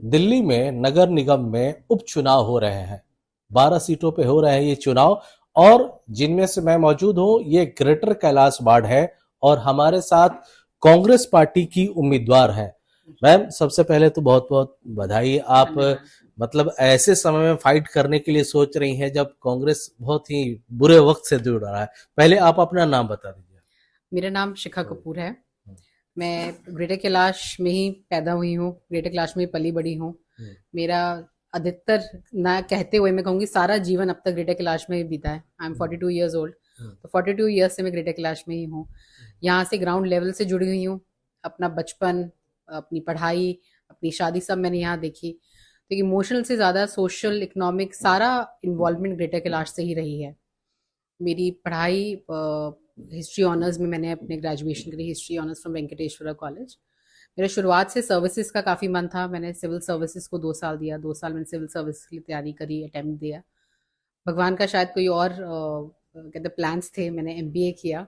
दिल्ली में नगर निगम में उपचुनाव हो रहे हैं। 12 सीटों पे हो रहे हैं ये चुनाव, और जिनमें से मैं मौजूद हूं, ये ग्रेटर कैलाश वार्ड है और हमारे साथ कांग्रेस पार्टी की उम्मीदवार है। मैम, सबसे पहले तो बहुत बहुत बधाई। आप धन्यवाद। मतलब ऐसे समय में फाइट करने के लिए सोच रही हैं जब कांग्रेस बहुत ही बुरे वक्त से जुड़ रहा है। पहले आप अपना नाम बता दीजिए। मेरा नाम शिखा कपूर है। मैं ग्रेटर कैलाश में ही पैदा हुई हूँ, ग्रेटर कैलाश में ही पली बड़ी हूँ। मेरा अधिकतर, ना कहते हुए मैं कहूँगी, सारा जीवन अब तक ग्रेटर कैलाश में ही बीता है। I am 42 years old. तो 42 ईयर्स से मैं ग्रेटर कैलाश में ही हूँ। यहाँ से ग्राउंड लेवल से जुड़ी हुई हूँ। अपना बचपन, अपनी पढ़ाई, अपनी शादी सब मैंने यहाँ देखी। तो इमोशनल से ज़्यादा सोशल, इकोनॉमिक सारा इन्वॉल्वमेंट ग्रेटर कैलाश से ही रही है। मेरी पढ़ाई हिस्ट्री ऑनर्स में मैंने अपने ग्रेजुएशन करी, history honours from Venkateswara college. मेरा शुरुआत से सर्विसेज का काफ़ी मन था। मैंने सिविल सर्विसेज को 2 साल दिया, 2 साल मैंने सिविल सर्विस की तैयारी करी, अटेम्प्ट दिया। भगवान का शायद कोई और कहते प्लान्स थे, मैंने एमबीए किया।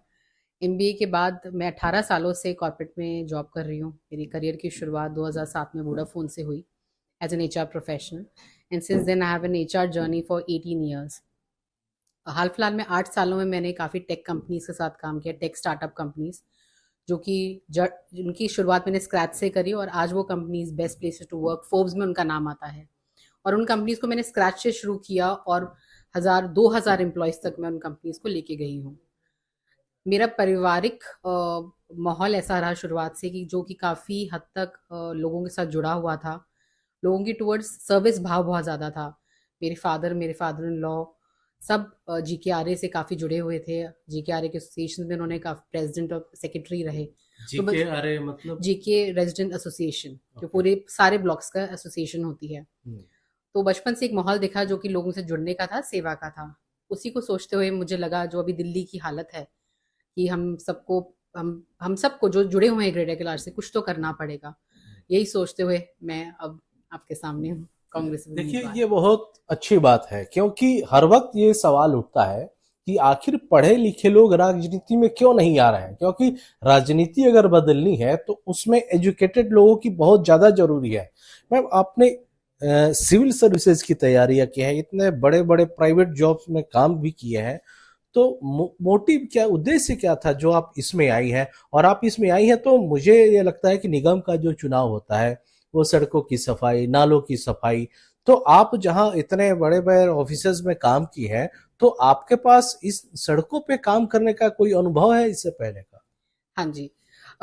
एमबीए के बाद मैं 18 सालों से कॉर्पोरेट में जॉब कर रही हूँ। मेरी करियर की शुरुआत 2007 में वोडाफोन से हुई as an HR professional, and since then I have an HR journey for 18 years. हाल फिलहाल में 8 सालों में मैंने काफ़ी टेक कंपनीज के साथ काम किया, टेक स्टार्टअप कंपनीज, जो कि जिनकी शुरुआत मैंने स्क्रैच से करी, और आज वो companies best places to work, Forbes में उनका नाम आता है। और उन कंपनीज को मैंने स्क्रैच से शुरू किया, और 1000-2000 एम्प्लॉयज़ तक मैं उन कंपनीज को लेके गई हूँ। मेरा पारिवारिक माहौल ऐसा रहा शुरुआत से कि जो कि काफ़ी हद तक लोगों के साथ जुड़ा हुआ था। लोगों की टुवर्ड्स सर्विस भाव बहुत ज़्यादा था। मेरे फादर इन लॉ सब जीकेआरए से काफ़ी जुड़े हुए थे। जीकेआरए के एसोसिएशन में उन्होंने काफ़ी प्रेसिडेंट और सेक्रेटरी रहे। तो जीके अरे मतलब। जीके रेजिडेंट एसोसिएशन, जो ओके। पूरे सारे ब्लॉक्स का एसोसिएशन होती है। तो बचपन से एक माहौल दिखा जो कि लोगों से जुड़ने का था, सेवा का था। उसी को सोचते हुए मुझे लगा जो अभी दिल्ली की हालत है, कि हम सबको जो जुड़े हुए हैं ग्रेटर कैलाश से, कुछ तो करना पड़ेगा। यही सोचते हुए मैं अब आपके सामने हूँ, कांग्रेस देखिए, उम्मीदवार। ये बहुत अच्छी बात है क्योंकि हर वक्त ये सवाल उठता है कि आखिर पढ़े लिखे लोग राजनीति में क्यों नहीं आ रहे हैं, क्योंकि राजनीति अगर बदलनी है तो उसमें एजुकेटेड लोगों की बहुत ज्यादा जरूरी है। मैम, आपने सिविल सर्विसेज की तैयारियां की है, इतने बड़े बड़े प्राइवेट जॉब्स में काम भी किए हैं, तो मोटिव क्या, उद्देश्य क्या था जो आप इसमें आई है? और आप इसमें आई है तो मुझे ये लगता है कि निगम का जो चुनाव होता है वो सड़कों की सफाई, नालों की सफाई, तो आप जहां इतने बड़े बड़े ऑफिसर्स में काम की है, तो आपके पास इस सड़कों पे काम करने का कोई अनुभव है इससे पहले का? हाँ जी।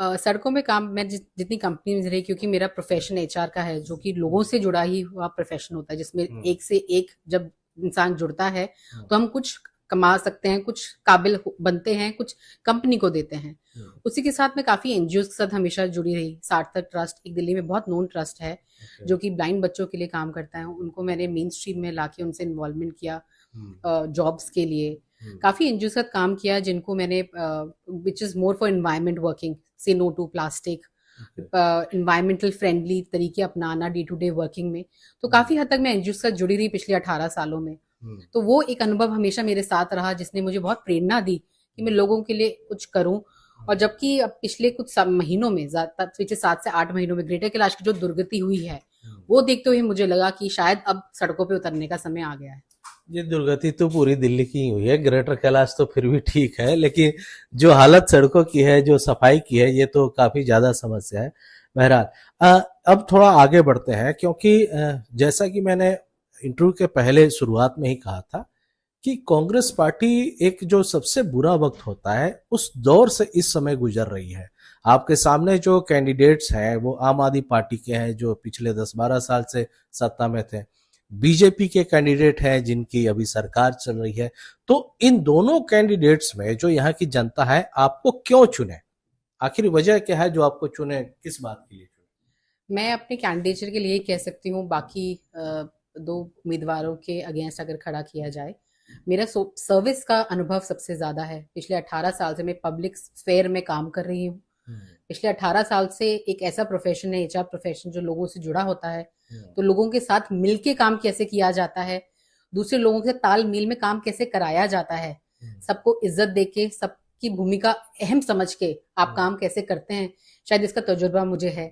सड़कों में काम मैं जितनी कंपनी में रही, क्योंकि मेरा प्रोफेशन एचआर का है, जो कि लोगों से जुड़ा ही हुआ प्रोफेशन होता है, जिसमें एक से एक जब इंसान जुड़ता है तो हम कुछ कमा सकते हैं, कुछ बनते हैं, कुछ कंपनी को देते हैं। उसी के साथ मैं काफ़ी एनजीओ के साथ हमेशा जुड़ी रही। सार्थक ट्रस्ट एक दिल्ली में बहुत नोन ट्रस्ट है, जो कि ब्लाइंड बच्चों के लिए काम करता है। उनको मैंने मेन स्ट्रीम में लाके उनसे इन्वॉल्वमेंट किया जॉब्स के लिए। काफ़ी एनजीओ के साथ काम किया, जिनको मैंने which is more for environment working, say no to plastic, environmental friendly तरीके अपनाना डे टू डे वर्किंग में। तो काफ़ी हद तक मैं एनजीओ के साथ जुड़ी रही पिछले 18 सालों में। तो वो एक अनुभव हमेशा मेरे साथ रहा, जिसने मुझे बहुत प्रेरणा दी कि मैं लोगों के लिए कुछ करूं। और जबकि अब पिछले कुछ महीनों में, पिछले 7 से 8 महीनों में ग्रेटर कैलाश की जो दुर्गति हुई है, वो देखते हुए मुझे लगा कि शायद अब सड़कों पे उतरने का समय आ गया है। ये दुर्गति तो पूरी दिल्ली की ही हुई है, ग्रेटर कैलाश तो फिर भी ठीक है, लेकिन जो हालत सड़कों की है, जो सफाई की है, ये तो काफी ज्यादा समस्या है। बहरहाल, अब थोड़ा आगे बढ़ते हैं क्योंकि जैसा कि मैंने इंटरव्यू के पहले शुरुआत में ही कहा था कि कांग्रेस पार्टी एक जो सबसे बुरा वक्त होता है उस दौर से इस समय गुजर रही है। आपके सामने जो कैंडिडेट्स हैं वो आम आदमी पार्टी के हैं जो पिछले 10-12 साल से सत्ता में थे, बीजेपी के कैंडिडेट हैं जिनकी अभी सरकार चल रही है। तो इन दोनों कैंडिडेट्स में जो यहाँ की जनता है आपको क्यों चुने? आखिर वजह क्या है जो आपको चुने, किस बात के लिए चुने? मैं अपने कैंडिडेचर के लिए ही कह सकती हूँ, बाकी दो उम्मीदवारों के अगेंस्ट अगर खड़ा किया जाए, मेरा सर्विस का अनुभव सबसे ज़्यादा है। पिछले 18 साल से मैं पब्लिक स्फेयर में काम कर रही हूँ। पिछले 18 साल से एक ऐसा प्रोफेशन है, एचआर प्रोफेशन, जो लोगों से जुड़ा होता है। तो लोगों के साथ मिलके काम कैसे किया जाता है, दूसरे लोगों के तालमेल में काम कैसे कराया जाता है, सबको इज्जत देके, सबकी भूमिका अहम समझ के आप काम कैसे करते हैं, शायद इसका तजुर्बा मुझे है।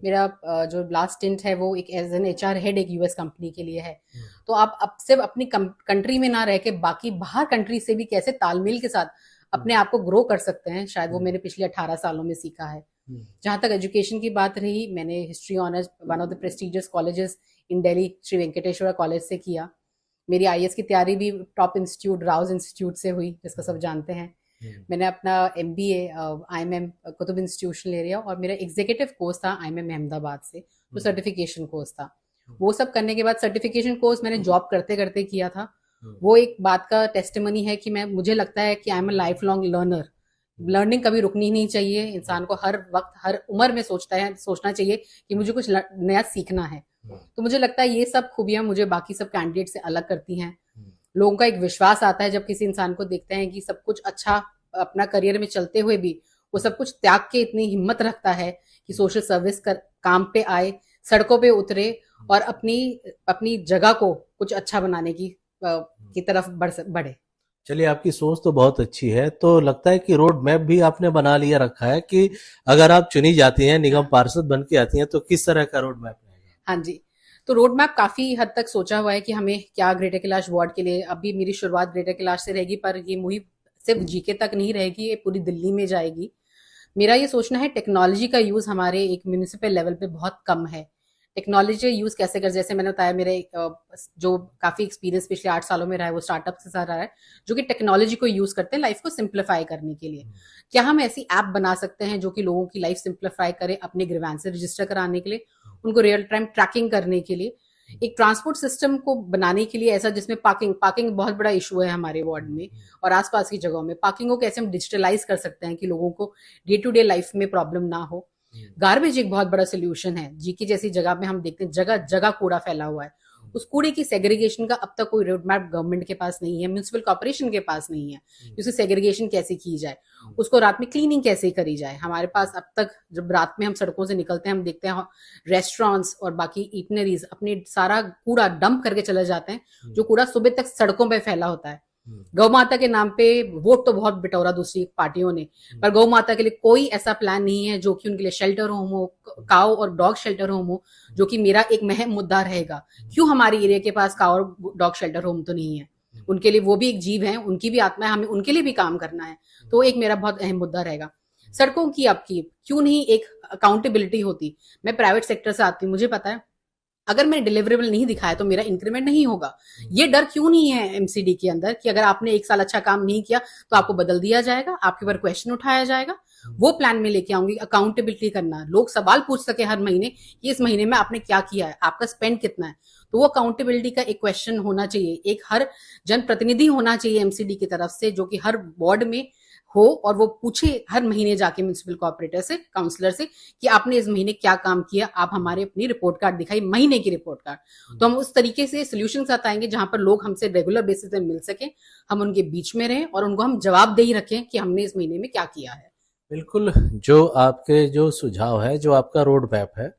मेरा जो लास्ट स्टिंट है वो एक एज एन एचआर हेड एक यूएस कंपनी के लिए है। तो आप अब सिर्फ अपनी कंट्री में ना रह के बाकी बाहर कंट्री से भी कैसे तालमेल के साथ अपने आप को ग्रो कर सकते हैं, शायद वो मैंने पिछले 18 सालों में सीखा है। जहां तक एजुकेशन की बात रही, मैंने history honours one of the prestigious colleges in Delhi Shri Venkateswara college से किया। मेरी आईएएस की तैयारी भी टॉप इंस्टीट्यूट राउज इंस्टीट्यूट से हुई, जिसको सब जानते हैं। मैंने अपना MBA IMM Qutub institutional area और मेरा एग्जीक्यूटिव कोर्स था आईएमएम अहमदाबाद से, जो सर्टिफिकेशन कोर्स था। वो सब करने के बाद सर्टिफिकेशन कोर्स मैंने जॉब करते करते किया था। वो एक बात का टेस्टिमनी है कि मुझे लगता है कि I am a life long learner. Learning कभी रुकनी नहीं चाहिए, इंसान को हर वक्त हर उम्र में सोचना चाहिए कि मुझे कुछ नया सीखना है। तो मुझे लगता है ये सब खूबियां मुझे बाकी सब कैंडिडेट से अलग करती हैं। लोगों का एक विश्वास आता है जब किसी इंसान को देखते हैं कि सब कुछ अच्छा अपना करियर में चलते हुए भी वो सब कुछ त्याग के इतनी हिम्मत रखता है कि सोशल सर्विस कर काम पे आए, सड़कों पे उतरे और अपनी जगह को कुछ अच्छा बनाने की तरफ बढ़े। चलिए, आपकी सोच तो बहुत अच्छी है। तो लगता है कि रोड मैप भी आपने बना लिया रखा है कि अगर आप चुनी जाती हैं, निगम पार्षद बन के आती हैं, तो किस तरह का रोड मैप रहेगा? हाँ जी, तो रोड मैप काफी हद तक सोचा हुआ है कि हमें क्या ग्रेटर कैलाश वार्ड के लिए। अभी मेरी शुरुआत ग्रेटर कैलाश से रहेगी, पर ये मुहिम सिर्फ जीके तक नहीं रहेगी, ये पूरी दिल्ली में जाएगी। मेरा ये सोचना है टेक्नोलॉजी का यूज हमारे एक म्यूनिसिपल लेवल पे बहुत कम है। टेक्नोलॉजी यूज कैसे कर, जैसे मैंने बताया मेरे जो काफी एक्सपीरियंस पिछले 8 सालों में रहा है वो स्टार्टअप से साथ रहा है, जो कि टेक्नोलॉजी को यूज करते हैं लाइफ को सिंप्लीफाई करने के लिए। क्या हम ऐसी ऐप बना सकते हैं जो कि लोगों की लाइफ सिंप्लीफाई करे, अपने ग्रीवेंसेस रजिस्टर कराने के लिए, उनको रियल टाइम ट्रैकिंग करने के लिए, एक ट्रांसपोर्ट सिस्टम को बनाने के लिए ऐसा जिसमें पार्किंग बहुत बड़ा इशू है हमारे वार्ड में और आसपास की जगहों में। पार्किंग को कैसे हम डिजिटलाइज कर सकते हैं कि लोगों को डे टू डे लाइफ में प्रॉब्लम ना हो। गार्बेज एक बहुत बड़ा सोल्यूशन है। जीके जैसी जगह में हम देखते हैं जगह जगह कूड़ा फैला हुआ है। उस कूड़े की सेग्रीगेशन का अब तक कोई रोड मैप गवर्नमेंट के पास नहीं है, म्यूनिसिपल कॉर्पोरेशन के पास नहीं है। उसकी सेग्रीगेशन कैसे की जाए, उसको रात में क्लीनिंग कैसे करी जाए। हमारे पास अब तक जब रात में हम सड़कों से निकलते हैं, हम देखते हैं रेस्टोरेंट्स और बाकी ईटनरीज अपने सारा कूड़ा डंप करके चले जाते हैं, जो कूड़ा सुबह तक सड़कों पर फैला होता है। गौ माता के नाम पे वोट तो बहुत बिटोरा दूसरी पार्टियों ने, पर गौ माता के लिए कोई ऐसा प्लान नहीं है जो कि उनके लिए शेल्टर होम हो, काउ और डॉग शेल्टर होम हो, जो कि मेरा एक अहम मुद्दा रहेगा। क्यों हमारे एरिया के पास काउ और डॉग शेल्टर होम तो नहीं है? उनके लिए वो भी एक जीव है, उनकी भी आत्मा है, हमें उनके लिए भी काम करना है। तो एक मेरा बहुत अहम मुद्दा रहेगा। सड़कों की आपकी क्यों नहीं एक अकाउंटेबिलिटी होती? मैं प्राइवेट सेक्टर से आती हूँ, मुझे पता है अगर मैंने डिलीवरेबल नहीं दिखाया तो मेरा इंक्रीमेंट नहीं होगा। ये डर क्यों नहीं है एमसीडी के अंदर कि अगर आपने 1 साल अच्छा काम नहीं किया तो आपको बदल दिया जाएगा, आपके ऊपर क्वेश्चन उठाया जाएगा। वो प्लान में लेके आऊंगी, अकाउंटेबिलिटी करना, लोग सवाल पूछ सके हर महीने कि इस महीने में आपने क्या किया है, आपका स्पेंड कितना है। तो वो अकाउंटेबिलिटी का एक क्वेश्चन होना चाहिए, एक हर जनप्रतिनिधि होना चाहिए एमसीडी की तरफ से, जो कि हर वार्ड में हो और वो पूछे हर महीने जाके म्यूनिसिपल कॉर्पोरेटर से, काउंसलर से कि आपने इस महीने क्या काम किया, आप हमारे अपनी रिपोर्ट कार्ड दिखाई, महीने की रिपोर्ट कार्ड। तो हम उस तरीके से सोल्यूशन साथ आएंगे जहां पर लोग हमसे रेगुलर बेसिस पे मिल सके, हम उनके बीच में रहें और उनको हम जवाबदेही रखें कि हमने इस महीने में क्या किया है। बिल्कुल, जो आपके जो सुझाव है, जो आपका रोड मैप है,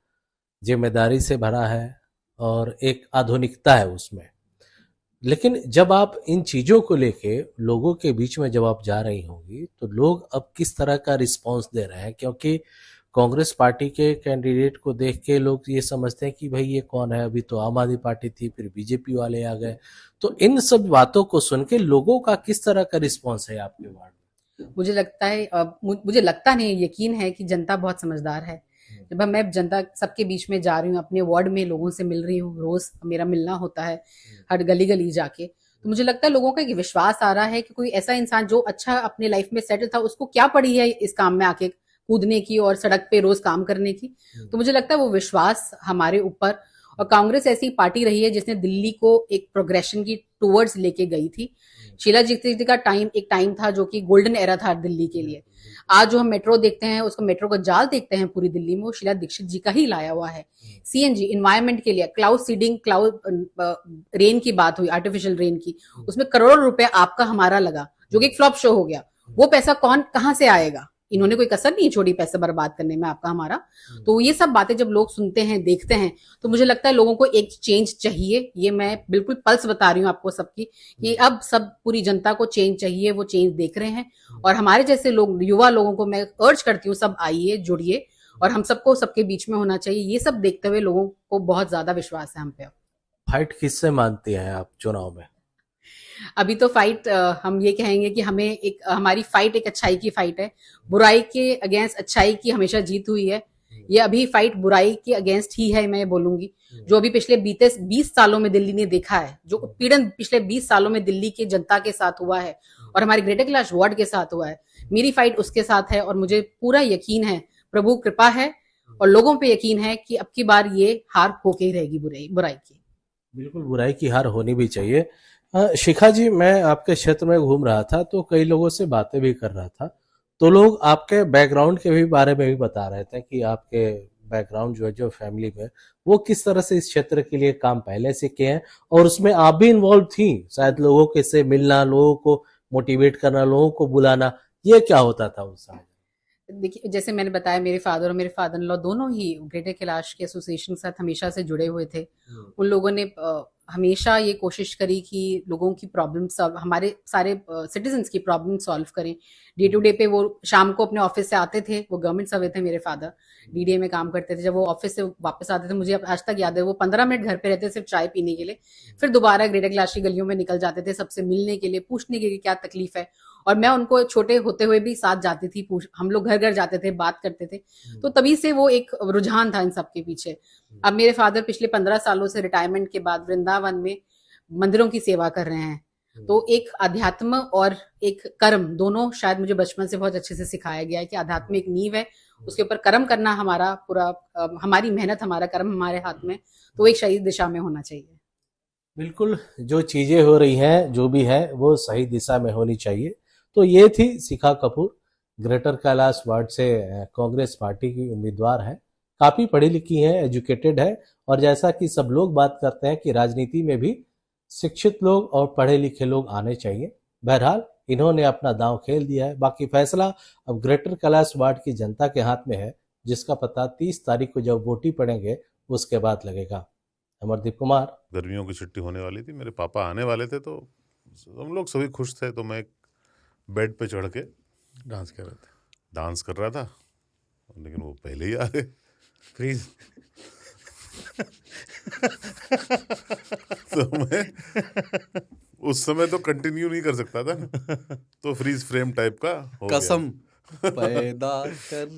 जिम्मेदारी से भरा है और एक आधुनिकता है उसमें। लेकिन जब आप इन चीजों को लेके लोगों के बीच में जब आप जा रही होंगी, तो लोग अब किस तरह का रिस्पांस दे रहे हैं? क्योंकि कांग्रेस पार्टी के कैंडिडेट को देख के लोग ये समझते हैं कि भाई ये कौन है, अभी तो आम आदमी पार्टी थी, फिर बीजेपी वाले आ गए। तो इन सब बातों को सुन के लोगों का किस तरह का रिस्पांस है आपके वार्ड में? मुझे लगता नहीं, यकीन है कि जनता बहुत समझदार है। जब मैं जनता सबके बीच में जा रही हूँ, अपने वार्ड में लोगों से मिल रही हूँ, रोज मेरा मिलना होता है हर गली गली जाके, तो मुझे लगता है लोगों का एक विश्वास आ रहा है कि कोई ऐसा इंसान जो अच्छा अपने लाइफ में सेटल था, उसको क्या पड़ी है इस काम में आके कूदने की और सड़क पे रोज काम करने की। तो मुझे लगता है वो विश्वास हमारे ऊपर, और कांग्रेस ऐसी पार्टी रही है जिसने दिल्ली को एक प्रोग्रेशन की टूवर्ड्स लेके गई थी। शीला दीक्षित जी का एक टाइम था जो कि गोल्डन एरा था दिल्ली के लिए। आज जो हम मेट्रो देखते हैं, उसको मेट्रो का जाल देखते हैं पूरी दिल्ली में, वो शीला दीक्षित जी का ही लाया हुआ है। सीएनजी इन्वायरमेंट के लिए क्लाउड सीडिंग, क्लाउड रेन की बात हुई, आर्टिफिशियल रेन की, उसमें करोड़ों रुपए आपका हमारा लगा, जो कि एक फ्लॉप शो हो गया। वो पैसा कहां से आएगा? इन्होंने कोई कसर नहीं छोड़ी पैसा बर्बाद करने में आपका हमारा। तो ये सब बातें जब लोग सुनते हैं, देखते हैं, तो मुझे लगता है लोगों को एक चेंज चाहिए। ये मैं बिल्कुल पल्स बता रही हूँ आपको सबकी कि अब सब पूरी जनता को चेंज चाहिए, वो चेंज देख रहे हैं। और हमारे जैसे लोग, युवा लोगों को मैं अर्ज करती हूँ, सब आइए, जुड़िए और हम सबको सबके बीच में होना चाहिए। ये सब देखते हुए लोगों को बहुत ज्यादा विश्वास है हम पे। फाइट किससे मानती हैं आप चुनाव में? अभी तो फाइट हम ये कहेंगे कि हमें एक हमारी फाइट एक अच्छाई की फाइट है। बुराई के अगेंस्ट अच्छाई की हमेशा जीत हुई है। ये अभी फाइट बुराई के अगेंस्ट ही है, मैं ये बोलूंगी। जो अभी पिछले बीते 20 सालों में दिल्ली ने देखा है, जो उत्पीड़न पिछले 20 सालों में दिल्ली की जनता के साथ हुआ है और हमारे ग्रेटर कैलाश वार्ड के साथ हुआ है, मेरी फाइट उसके साथ है। और मुझे पूरा यकीन है, प्रभु कृपा है और लोगों पे यकीन है कि अब की बार ये हार होके ही रहेगी बुराई की। बिल्कुल, बुराई की हार होनी भी चाहिए। शिखा जी, मैं आपके क्षेत्र में घूम रहा था तो कई लोगों से बातें भी कर रहा था, तो लोग आपके बैकग्राउंड के भी बारे में भी बता रहे थे कि आपके बैकग्राउंड जो है, जो फैमिली में, वो किस तरह से इस क्षेत्र के लिए काम पहले से किए हैं और उसमें आप भी इन्वॉल्व थी। शायद लोगों के से मिलना, लोगों को मोटिवेट करना, लोगों को बुलाना, ये क्या होता था उस समय? देखिए, जैसे मैंने बताया, मेरे फादर और मेरे फादर इन लॉ दोनों ही ग्रेटर कैलाश के एसोसिएशन के साथ हमेशा से जुड़े हुए थे। उन लोगों ने हमेशा ये कोशिश करी कि लोगों की प्रॉब्लम सॉल्व, हमारे सारे सिटीजन्स की प्रॉब्लम सॉल्व करें। डे टू डे पे वो शाम को अपने ऑफिस से आते थे, वो गवर्नमेंट सर्वे थे मेरे फादर, डीडीए में काम करते थे। जब वो ऑफिस से वापस आते थे, मुझे आज तक याद है, वो 15 मिनट घर पे रहते सिर्फ चाय पीने के लिए, फिर दोबारा ग्रेटर कैलाश की गलियों में निकल जाते थे, सबसे मिलने के लिए, पूछने के लिए क्या तकलीफ है। और मैं उनको छोटे होते हुए भी साथ जाती थी, हम लोग घर घर जाते थे, बात करते थे। तो तभी से वो एक रुझान था इन सबके पीछे। अब मेरे फादर पिछले 15 सालों से रिटायरमेंट के बाद वृंदावन में मंदिरों की सेवा कर रहे हैं। तो एक अध्यात्म और एक कर्म, दोनों शायद मुझे बचपन से बहुत अच्छे से सिखाया गया है कि अध्यात्म एक नींव है, उसके ऊपर कर्म करना हमारा पूरा, हमारी मेहनत, हमारा कर्म हमारे हाथ में, तो एक सही दिशा में होना चाहिए। बिल्कुल, जो चीजें हो रही हैं, जो भी है, वो सही दिशा में होनी चाहिए। तो ये थी शिखा कपूर, ग्रेटर कैलाश वार्ड से कांग्रेस पार्टी की उम्मीदवार है। काफी पढ़ी लिखी है, एजुकेटेड है, और जैसा कि सब लोग बात करते हैं कि राजनीति में भी शिक्षित लोग और पढ़े लिखे लोग आने चाहिए। बहरहाल, इन्होंने अपना दांव खेल दिया है। बाकी फैसला अब ग्रेटर कैलाश वार्ड की जनता के हाथ में है, जिसका पता 30 तारीख को जब वोट ही पड़ेंगे उसके बाद लगेगा। अमरदीप कुमार। गर्मियों की छुट्टी होने वाली थी, मेरे पापा आने वाले थे, तो हम लोग सभी खुश थे। तो मैं बेड पे चढ़ के डांस कर रहा था, लेकिन वो पहले ही आ गए। प्लीज तो मैं उस समय तो कंटिन्यू नहीं कर सकता था ना, तो फ्रीज फ्रेम टाइप का हो गया। कसम पैदा कर